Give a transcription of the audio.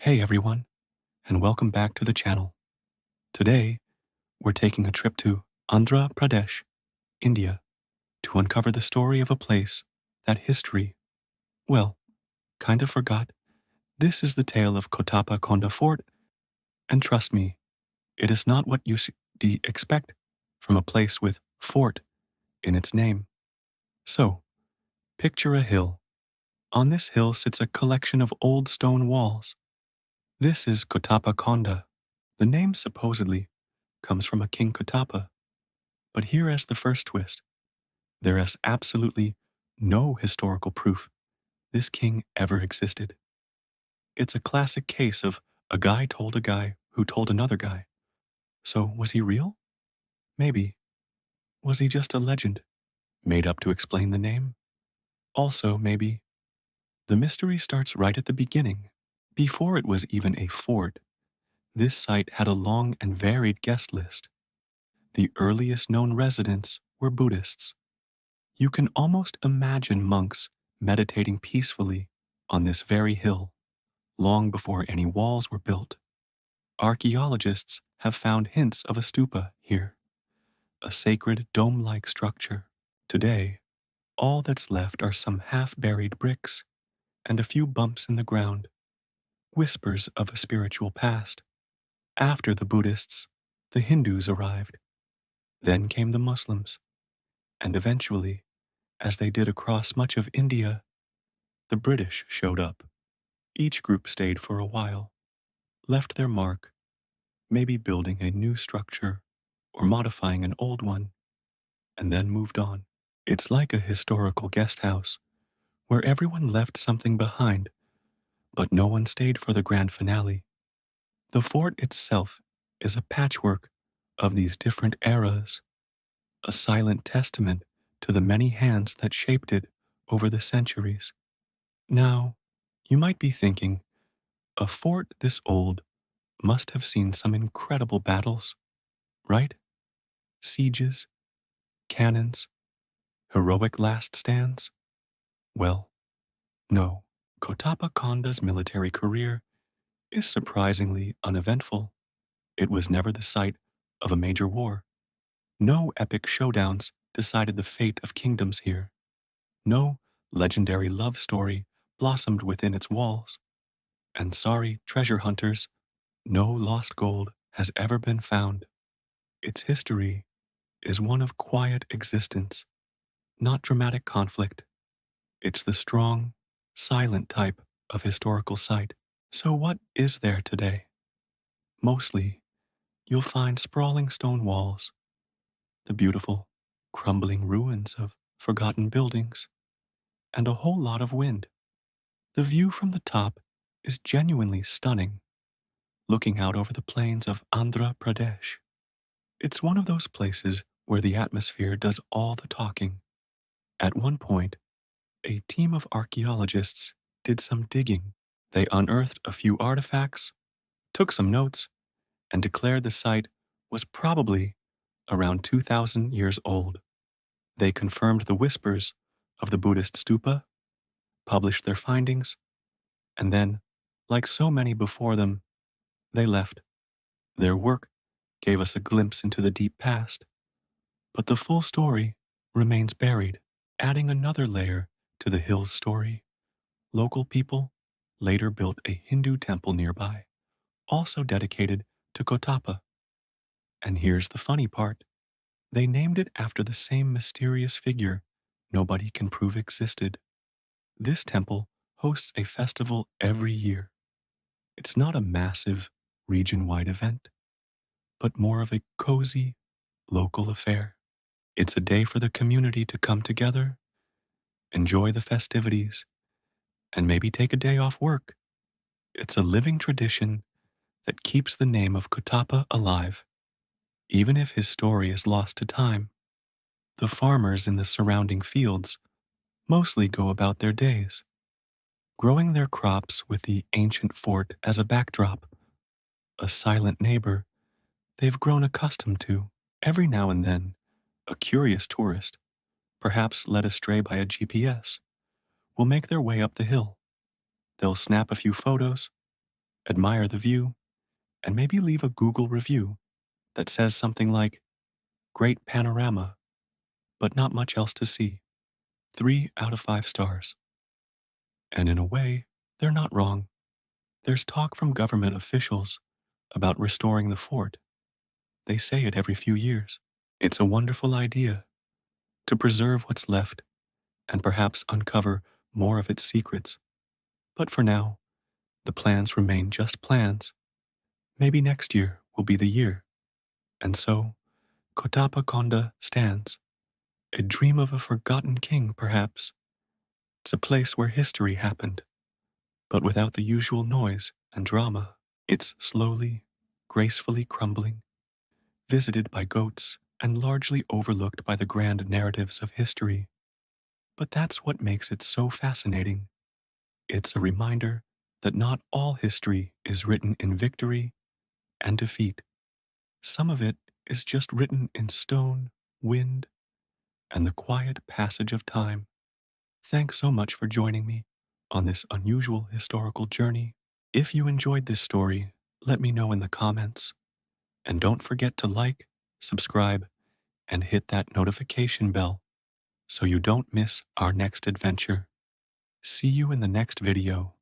Hey everyone, and welcome back to the channel. Today, we're taking a trip to Andhra Pradesh, India, to uncover the story of a place that history, well, kind of forgot. This is the tale of Kotappa Konda Fort, and trust me, it is not what you expect from a place with fort in its name. So, picture a hill. On this hill sits a collection of old stone walls. This is Kotappa Konda. The name supposedly comes from a King Kotappa. But here is the first twist. There is absolutely no historical proof this king ever existed. It's a classic case of a guy told a guy who told another guy. So was he real? Maybe. Was he just a legend, made up to explain the name? Also, maybe. The mystery starts right at the beginning. Before it was even a fort, this site had a long and varied guest list. The earliest known residents were Buddhists. You can almost imagine monks meditating peacefully on this very hill, long before any walls were built. Archaeologists have found hints of a stupa here, a sacred dome-like structure. Today, all that's left are some half-buried bricks and a few bumps in the ground, whispers of a spiritual past. After the Buddhists, the Hindus arrived. Then came the Muslims, and eventually, as they did across much of India, the British showed up. Each group stayed for a while, left their mark, maybe building a new structure or modifying an old one, and then moved on. It's like a historical guest house where everyone left something behind, but no one stayed for the grand finale. The fort itself is a patchwork of these different eras, a silent testament to the many hands that shaped it over the centuries. Now, you might be thinking, a fort this old must have seen some incredible battles, right? Sieges, cannons, heroic last stands? Well, no. Kotappa Konda's military career is surprisingly uneventful. It was never the site of a major war. No epic showdowns decided the fate of kingdoms here. No legendary love story blossomed within its walls. And sorry, treasure hunters, no lost gold has ever been found. Its history is one of quiet existence, not dramatic conflict. It's the strong, silent type of historical site. So what is there today? Mostly, you'll find sprawling stone walls, the beautiful, crumbling ruins of forgotten buildings, and a whole lot of wind. The view from the top is genuinely stunning, looking out over the plains of Andhra Pradesh. It's one of those places where the atmosphere does all the talking. At one point, a team of archaeologists did some digging. They unearthed a few artifacts, took some notes, and declared the site was probably around 2,000 years old. They confirmed the whispers of the Buddhist stupa, published their findings, and then, like so many before them, they left. Their work gave us a glimpse into the deep past, but the full story remains buried, adding another layer to the hill's story. Local people later built a Hindu temple nearby, also dedicated to Kotappa. And here's the funny part. They named it after the same mysterious figure nobody can prove existed. This temple hosts a festival every year. It's not a massive, region-wide event, but more of a cozy, local affair. It's a day for the community to come together, enjoy the festivities, and maybe take a day off work. It's a living tradition that keeps the name of Kotappa alive, even if his story is lost to time. The farmers in the surrounding fields mostly go about their days, growing their crops with the ancient fort as a backdrop, a silent neighbor they've grown accustomed to. Every now and then, a curious tourist, perhaps led astray by a GPS, will make their way up the hill. They'll snap a few photos, admire the view, and maybe leave a Google review that says something like, "Great panorama, but not much else to see. 3 out of 5 stars." And in a way, they're not wrong. There's talk from government officials about restoring the fort. They say it every few years. It's a wonderful idea to preserve what's left and perhaps uncover more of its secrets. But for now, the plans remain just plans. Maybe next year will be the year. And so, Kotappa Konda stands, a dream of a forgotten king, perhaps. It's a place where history happened, but without the usual noise and drama. It's slowly, gracefully crumbling, visited by goats and largely overlooked by the grand narratives of history. But that's what makes it so fascinating. It's a reminder that not all history is written in victory and defeat. Some of it is just written in stone, wind, and the quiet passage of time. Thanks so much for joining me on this unusual historical journey. If you enjoyed this story, let me know in the comments. And don't forget to like, subscribe, and hit that notification bell so you don't miss our next adventure. See you in the next video.